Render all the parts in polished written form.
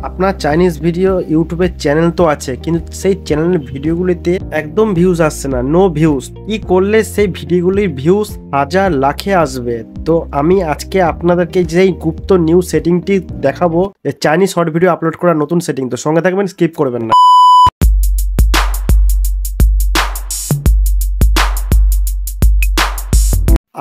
আপনার Chinese video ইউটিউবের channel তো আছে, কিন্তু সেই চ্যানেলের ভিডিওগুলিতে একদম ভিউজ আসছে না, নো ভিউজ। কি করলে সেই ভিডিওগুলির ভিউজ হাজার লাখে আসবে? তো আমি আজকে আপনাদেরকে যেই গুপ্ত নিউ সেটিংটি দেখাবো, চাইনিজ শর্ট ভিডিও আপলোড করার নতুন সেটিং। তো সঙ্গে থাকবেন, স্কিপ করবেন না।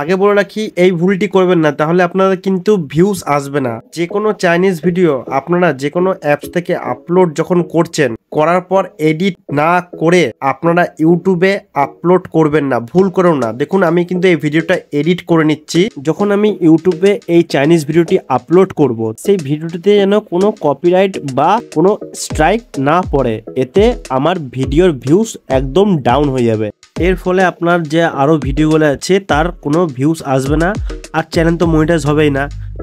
আগে বলে রাখি, এই ভুলটি করবেন না, তাহলে আপনাদের কিন্তু ভিউজ আসবে না। যে কোনো চাইনিজ ভিডিও আপনারা যে কোনো অ্যাপস থেকে আপলোড যখন করছেন, করার পর এডিট না করে আপনারা ইউটিউবে আপলোড করবেন না, ভুল করেও না। দেখুন, আমি কিন্তু এই ভিডিওটা এডিট করে নিচ্ছি। যখন আমি ইউটিউবে এই চাইনিজ ভিডিওটি আপলোড করব, সেই ভিডিওটিতে যেন কোনো কপিরাইট বা কোনো স্ট্রাইক না পড়ে, এতে আমার ভিডিওর ভিউজ একদম ডাউন হয়ে যাবে। এর ফলে আপনার যে আরও ভিডিওগুলো আছে তার কোনো ভিউজ আসবে না, আর চ্যানেল তো মনিটাইজ হবেই না।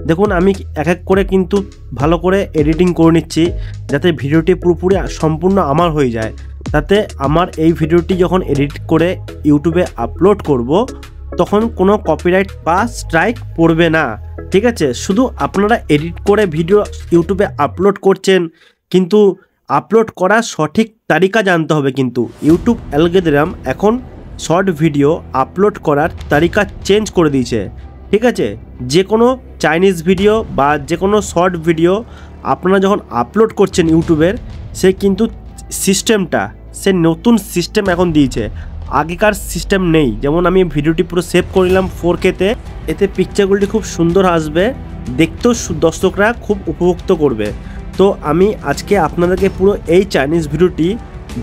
দেখুন, আমি এক এক করে কিন্তু ভালো করে এডিটিং করে নিচ্ছি, যাতে ভিডিওটি পুরোপুরি সম্পূর্ণ আমার হয়ে যায়। তাতে আমার এই ভিডিওটি যখন এডিট করে ইউটিউবে আপলোড করব, তখন কোনো কপিরাইট বা স্ট্রাইক পড়বে না। ঠিক আছে? শুধু আপনারা এডিট করে ভিডিও ইউটিউবে আপলোড করছেন, কিন্তু আপলোড করার সঠিক তারিকা জানতে হবে। কিন্তু ইউটিউব অ্যালগরিদম এখন শর্ট ভিডিও আপলোড করার তারিকা চেঞ্জ করে দিয়েছে। ঠিক আছে? যে কোনো চাইনিজ ভিডিও বা যে কোনো শর্ট ভিডিও আপনারা যখন আপলোড করছেন ইউটিউবের, সে কিন্তু সিস্টেমটা, সে নতুন সিস্টেম এখন দিয়েছে, আগেকার সিস্টেম নেই। যেমন আমি ভিডিওটি পুরো সেভ করে নিলাম 4K-তে, এতে পিকচারগুলি খুব সুন্দর আসবে, দেখতেও দর্শকরা খুব উপভোক্ত করবে। তো আমি আজকে আপনাদেরকে পুরো এই চাইনিজ ভিডিওটি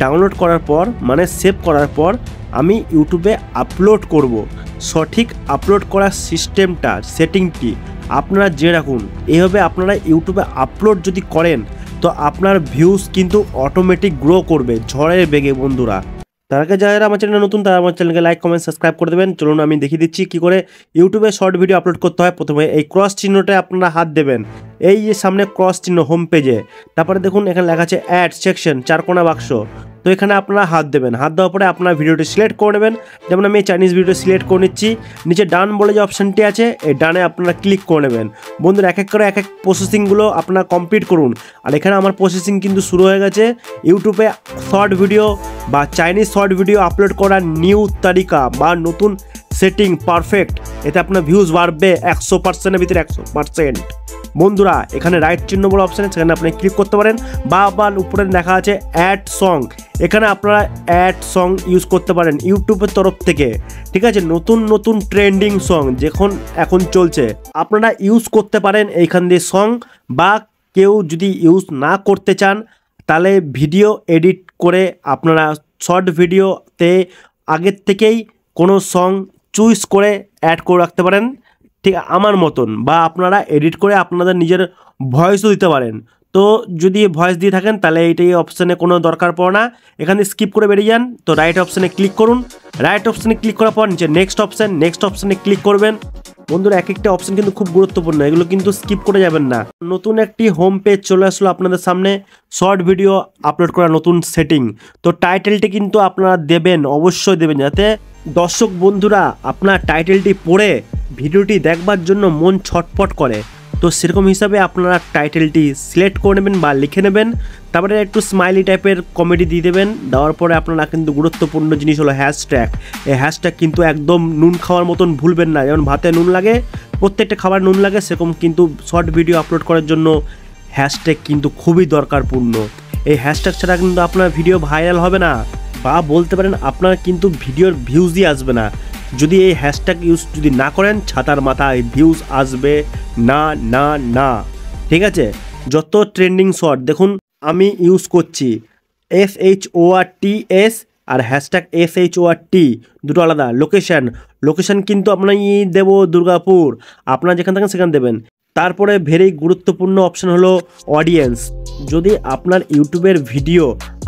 ডাউনলোড করার পর, মানে সেভ করার পর আমি ইউটিউবে আপলোড করব। সঠিক আপলোড করার সিস্টেমটা, সেটিংটি আপনারা জেনে রাখুন। এইভাবে আপনারা ইউটিউবে আপলোড যদি করেন, তো আপনার ভিউজ কিন্তু অটোমেটিক গ্রো করবে ঝড়ের বেগে। বন্ধুরা, তার আগে যারা আমার চ্যানেলে নতুন, তারা আমার চ্যানেলকে লাইক, কমেন্ট, সাবস্ক্রাইব করে দেবেন। চলুন আমি দেখিয়ে দিচ্ছি কী করে ইউটিউবে শর্ট ভিডিও আপলোড করতে হয়। প্রথমে এই ক্রস চিহ্নটায় আপনারা হাত দেবেন, এই যে সামনে ক্রস চিহ্ন হোম পেজে। তারপরে দেখুন এখানে লেখা আছে অ্যাড সেকশন, 4 কোণা বাক্স। তো এখানে আপনারা হাত দেবেন। হাত দেওয়ার পরে আপনার ভিডিওটি সিলেক্ট করে নেবেন। যেমন আমি এই চাইনিজ ভিডিও সিলেক্ট করে নিচ্ছি। নিচে ডান বলে যে অপশানটি আছে, এই ডানে আপনারা ক্লিক করে নেবেন। বন্ধুরা, এক এক করে এক এক প্রসেসিংগুলো আপনারা কমপ্লিট করুন। আর এখানে আমার প্রসেসিং কিন্তু শুরু হয়ে গেছে। ইউটিউবে শর্ট ভিডিও বা চাইনিজ শর্ট ভিডিও আপলোড করার নিউ তালিকা বা নতুন সেটিং পারফেক্ট। এতে আপনার ভিউজ বাড়বে 100%-এর ভিতরে 100%। বন্ধুরা, এখানে রাইট চিহ্ন বড় অপশান আছে, সেখানে আপনি ক্লিক করতে পারেন। বা আবার উপরে দেখা আছে অ্যাড সং, এখানে আপনারা অ্যাড সং ইউজ করতে পারেন ইউটিউবের তরফ থেকে। ঠিক আছে? নতুন নতুন ট্রেন্ডিং সং যখন এখন চলছে, আপনারা ইউজ করতে পারেন এইখান দিয়ে সং। বা কেউ যদি ইউজ না করতে চান, তাহলে ভিডিও এডিট করে আপনারা শর্ট ভিডিওতে আগের থেকেই কোনো সং চুজ করে অ্যাড করে রাখতে পারেন, ঠিক আমার মতন। বা আপনারা এডিট করে আপনাদের নিজের ভয়েসও দিতে পারেন। তো যদি ভয়েস দিয়ে থাকেন, তাহলে এইটাই অপশানে কোনো দরকার পড়ে না, এখানে স্কিপ করে বেরিয়ে যান। তো রাইট অপশানে ক্লিক করুন। রাইট অপশানে ক্লিক করার পর নিচে নেক্সট অপশানে ক্লিক করবেন। বন্ধুরা, এক একটা অপশান কিন্তু খুব গুরুত্বপূর্ণ, এগুলো কিন্তু স্কিপ করে যাবেন না। নতুন একটি হোম পেজ চলে আসলো আপনাদের সামনে, শর্ট ভিডিও আপলোড করা নতুন সেটিং। তো টাইটেলটি কিন্তু আপনারা দেবেন, অবশ্যই দেবেন, যাতে দর্শক বন্ধুরা আপনার টাইটেলটি পড়ে ভিডিওটি দেখবার জন্য মন ছটফট করে। তো সেরকম হিসাবে আপনারা টাইটেলটি সিলেক্ট করে নেবেন বা লিখে নেবেন। তারপরে একটু স্মাইলি টাইপের কমেডি দিয়ে দেবেন। দেওয়ার পরে আপনারা কিন্তু গুরুত্বপূর্ণ জিনিস হলো হ্যাশট্যাগ। এই হ্যাশট্যাগ কিন্তু একদম নুন খাওয়ার মতন ভুলবেন না। যেমন ভাতে নুন লাগে, প্রত্যেকটা খাবার নুন লাগে, সেরকম কিন্তু শর্ট ভিডিও আপলোড করার জন্য হ্যাশট্যাগ কিন্তু খুবই দরকারপূর্ণ। এই হ্যাশট্যাগ ছাড়া কিন্তু আপনার ভিডিও ভাইরাল হবে না, বা বলতে পারেন আপনার কিন্তু ভিডিওর ভিউজই আসবে না। যদি এই হ্যাশট্যাগ ইউজ যদি না করেন, ছাতার মাথায় ভিউজ আসবে না না না। ঠিক আছে? যত ট্রেন্ডিং শর্ট দেখুন, আমি ইউজ করছি SHORTS আর হ্যাশট্যাগ SHORT, দুটো আলাদা। লোকেশন কিন্তু আপনার দেবো দুর্গাপুর, আপনারা যেখান থাকেন সেখানে দেবেন। তারপরে ভেরি গুরুত্বপূর্ণ অপশান হলো অডিয়েন্স। যদি আপনার ইউটিউবের ভিডিও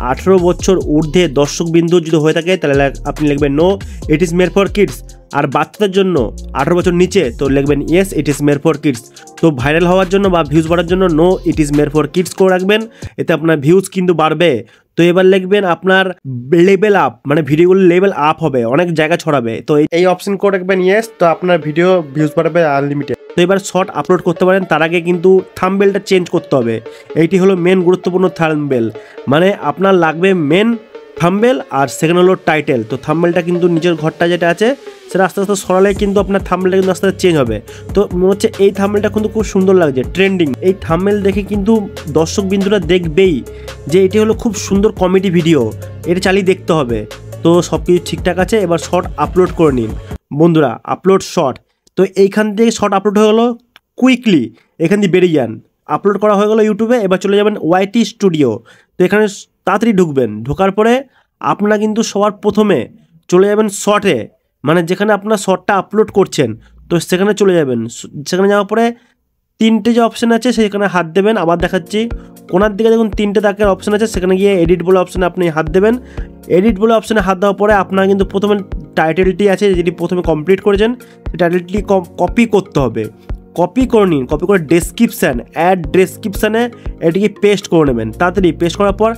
18 বছর ঊর্ধ্বে দর্শকবিন্দু যদি হয়ে থাকে, তাহলে আপনি লিখবেন no, it is made for kids. আর বাচ্চাদের জন্য 18 বছর নিচে, তো লিখবেন yes, it is made for kids. তো ভাইরাল হওয়ার জন্য বা ভিউজ বাড়ার জন্য no, it is made for kids করে রাখবেন, এতে আপনার ভিউজ কিন্তু বাড়বে। তো এবার লিখবেন আপনার লেভেল আপ, মানে ভিডিওগুলো লেভেল আপ হবে, অনেক জায়গা ছড়াবে। তো এই অপশন করে রাখবেন ইয়েস, তো আপনার ভিডিও ভিউজ বাড়বে আনলিমিটেড। এবার শর্ট আপলোড করতে পারেন, তার আগে কিন্তু থাম্বনেলটা চেঞ্জ করতে হবে। এইটি হলো মেন গুরুত্বপূর্ণ থাম্বনেল, মানে আপনার লাগবে মেন থাম্বনেল আর সেকেন্ড হলো টাইটেল। তো থাম্বনেলটা কিন্তু নিচের ঘরটা যেটা আছে সেটা আস্তে আস্তে সরালে কিন্তু আপনার থাম্বনেলটা কিন্তু আস্তে আস্তে চেঞ্জ হবে। তো মনে হচ্ছে এই থাম্বনেলটা কিন্তু খুব সুন্দর লাগছে, ট্রেন্ডিং। এই থাম্বনেল দেখে কিন্তু দর্শক বিন্দুরা দেখবেই যে এটি হলো খুব সুন্দর কমেডি ভিডিও, এটা চালিয়ে দেখতে হবে। তো সব কিছু ঠিকঠাক আছে, এবার শর্ট আপলোড করে নিন বন্ধুরা, আপলোড শর্ট। তো এইখান থেকে শর্ট আপলোড হয়ে গেলো কুইকলি, এখান দিয়ে বেরিয়ে যান। আপলোড করা হয়ে গেলো ইউটিউবে, এবার চলে যাবেন ওয়াইটি স্টুডিও। তো এখানে তাড়াতাড়ি ঢুকবেন, ঢোকার পরে আপনারা কিন্তু সবার প্রথমে চলে যাবেন শর্টে, মানে যেখানে আপনার শর্টটা আপলোড করছেন তো সেখানে চলে যাবেন। সেখানে যাওয়ার পরে তিনটে যে অপশান আছে সেখানে হাত দেবেন। আবার দেখাচ্ছি, কোনার দিকে দেখুন তিনটে দাগের অপশান আছে, সেখানে গিয়ে এডিট বলে অপশানে আপনি হাত দেবেন। এডিট বলে অপশানে হাত দেওয়ার পরে আপনার কিন্তু প্রথমে টাইটেলটি আছে যেটি প্রথমে কমপ্লিট করেছেন, সেই টাইটেলটি কপি করতে হবে। কপি করে নিন, কপি করে ডেসক্রিপশান, অ্যাড ডেসক্রিপশানে এটিকে পেস্ট করে নেবেন। তাড়াতাড়ি পেস্ট করার পর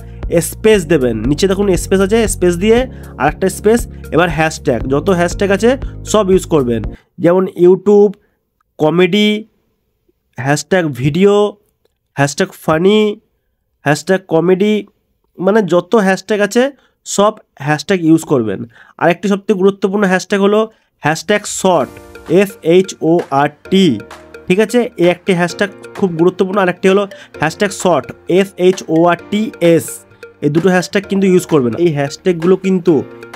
স্পেস দেবেন, নিচে দেখুন স্পেস আছে, স্পেস দিয়ে আরেকটা স্পেস। এবার হ্যাশট্যাগ, যত হ্যাশট্যাগ আছে সব ইউজ করবেন, যেমন YouTube comedy, hashtag video, hashtag funny, hashtag comedy, মানে যত হ্যাশট্যাগ আছে সব হ্যাশট্যাগ ইউজ করবেন। আরেকটি সবথেকে গুরুত্বপূর্ণ হ্যাশট্যাগ হলো হ্যাশট্যাগ শর্ট, FHORT, ঠিক আছে। এই একটি হ্যাশট্যাগ খুব গুরুত্বপূর্ণ। আরেকটি হলো হ্যাশট্যাগ শর্ট, SHORTS। এই দুটো হ্যাশট্যাগ কিন্তু ইউজ করবেন। এই হ্যাশট্যাগুলো কিন্তু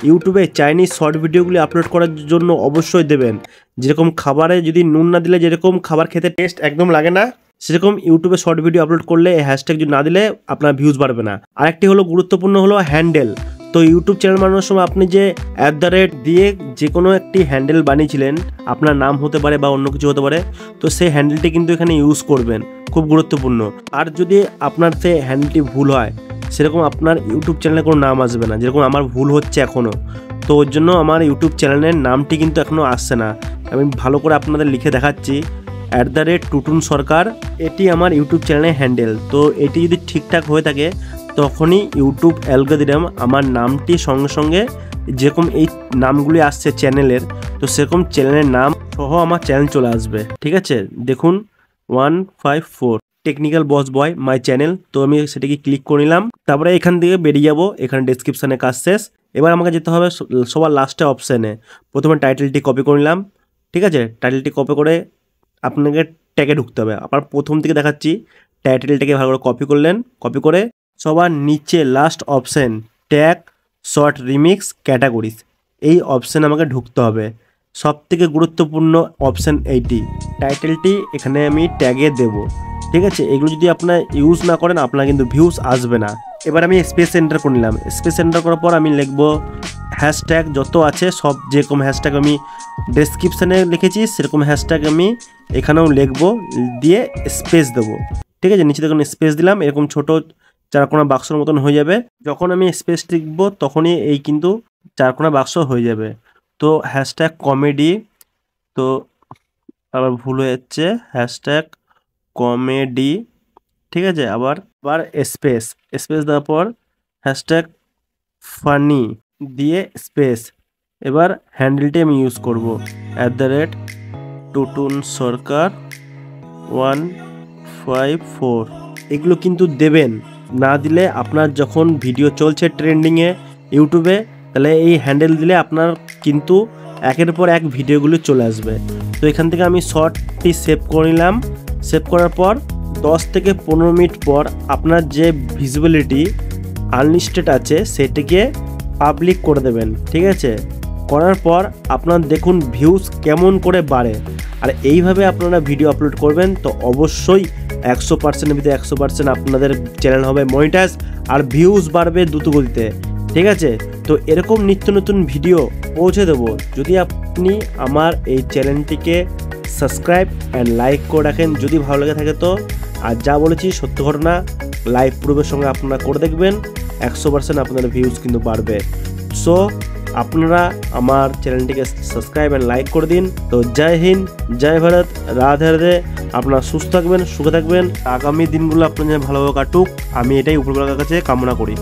ইউটিউবে চাইনিজ শর্ট ভিডিওগুলি আপলোড করার জন্য অবশ্যই দেবেন। যেরকম খাবারে যদি নুন না দিলে যেরকম খাবার খেতে টেস্ট একদম লাগে না, সেরকম ইউটিউবে শর্ট ভিডিও আপলোড করলে এই হ্যাশট্যাগ যদি না দিলে আপনার ভিউজ বাড়বে না। আরেকটি হলো গুরুত্বপূর্ণ হলো হ্যান্ডেল। তো ইউটিউব চ্যানেল বানানোর সময় আপনি যে @ দিয়ে যে কোনো একটি হ্যান্ডেল বানিয়েছিলেন, আপনার নাম হতে পারে বা অন্য কিছু হতে পারে, তো সেই হ্যান্ডেলটি কিন্তু এখানে ইউজ করবেন, খুব গুরুত্বপূর্ণ। আর যদি আপনার সেই হ্যান্ডেলটি ভুল হয়, সেরকম আপনার ইউটিউব চ্যানেলে কোনো নাম আসবে না, যেরকম আমার ভুল হচ্ছে এখনও। তো ওর জন্য আমার ইউটিউব চ্যানেলের নামটি কিন্তু এখনও আসছে না। আমি ভালো করে আপনাদের লিখে দেখাচ্ছি, @টুটুন সরকার, এটি আমার ইউটিউব চ্যানেলের হ্যান্ডেল। তো এটি যদি ঠিকঠাক হয়ে থাকে তখনই ইউটিউব অ্যালগরিদম আমার নামটি সঙ্গে সঙ্গে যেরকম এই নামগুলি আসছে চ্যানেলের, তো সেরকম চ্যানেলের নাম সহ আমার চ্যানেল চলে আসবে, ঠিক আছে। দেখুন 154 technical boss boy my channel. তো আমি সেটাকে ক্লিক করে নিলাম, তারপরে এখান থেকে বেরিয়ে যাব। এখানে ডেসক্রিপশানে কাজ শেষ। এবার আমাকে যেতে হবে সবার লাস্টে অপশানে। প্রথমে টাইটেলটি কপি করে নিলাম, ঠিক আছে। টাইটেলটি কপি করে আপনাকে ট্যাগে ঢুকতে হবে। আবার প্রথম থেকে দেখাচ্ছি, টাইটেলটাকে ভালো করে কপি করলেন, কপি করে সবার নিচে last option tag short remix categories, এই অপশানে আমাকে ঢুকতে হবে। সব থেকে গুরুত্বপূর্ণ অপশান এইটি। টাইটেলটি এখানে আমি ট্যাগে দেব, ঠিক আছে। এগুলো যদি আপনার ইউজ না করেন আপনার কিন্তু ভিউজ আসবে না। এবার আমি স্পেস এন্টার করে নিলাম। স্পেস এন্টার করার পর আমি লিখব হ্যাশট্যাগ যত আছে সব, যেরকম হ্যাশট্যাগ আমি ডেসক্রিপশানে লিখেছি সেরকম হ্যাশট্যাগ আমি এখানেও লিখব, দিয়ে স্পেস দেবো, ঠিক আছে। নিচে দেখুন স্পেস দিলাম, এরকম ছোটো চারকোনা বাক্সর মতন হয়ে যাবে। যখন আমি স্পেস লিখবো তখনই এই কিন্তু চারকোনা বাক্স হয়ে যাবে। তো হ্যাশট্যাগ কমেডি, তো আবার ভুল হয়ে যাচ্ছে, হ্যাশট্যাগ কমেডি, ঠিক আছে। আবার স্পেস, স্পেস দেওয়ার পর হ্যাশট্যাগ ফানি দিয়ে স্পেস। এবার হ্যান্ডেলটি আমি ইউজ করব, @টুটুন সরকার 154। এগুলো কিন্তু দেবেন, না দিলে আপনার যখন ভিডিও চলছে ট্রেন্ডিংয়ে ইউটিউবে, তাহলে এই হ্যান্ডেল দিলে আপনার কিন্তু একের পর এক ভিডিওগুলো চলে আসবে। তো এখান থেকে আমি শর্টটি সেভ করে নিলাম। সেভ করার পর 10 থেকে 15 মিনিট পর আপনার যে ভিজিবিলিটি আনলিস্টেড আছে সেটিকে পাবলিক করে দেবেন, ঠিক আছে। করার পর আপনার দেখুন ভিউজ কেমন করে বাড়ে। আর এইভাবে আপনারা ভিডিও আপলোড করবেন তো অবশ্যই 100%-এর ভিতরে 100% আপনাদের চ্যানেল হবে মনিটাইজ আর ভিউজ বাড়বে দ্রুত গতিতে, ঠিক আছে। তো এরকম নিত্য নতুন ভিডিও পৌঁছে দেবো যদি আপনি আমার এই চ্যানেলটিকে সাবস্ক্রাইব অ্যান্ড লাইক করে রাখেন, যদি ভালো লেগে থাকে তো। আর যা বলেছি সত্য ঘটনা, লাইভ প্রুফের সঙ্গে আপনারা করে দেখবেন, 100% আপনাদের ভিউজ কিন্তু বাড়বে। সো আপনারা আমার চ্যানেলটিকে সাবস্ক্রাইব অ্যান্ড লাইক করে দিন। তো জয় হিন্দ, জয় ভারত, রাধে রাধে। আপনারা সুস্থ থাকবেন, সুখে থাকবেন। আগামী দিনগুলো আপনাদের ভালোভাবে কাটুক, আমি এটাই উপরওয়ালার কাছে কামনা করি।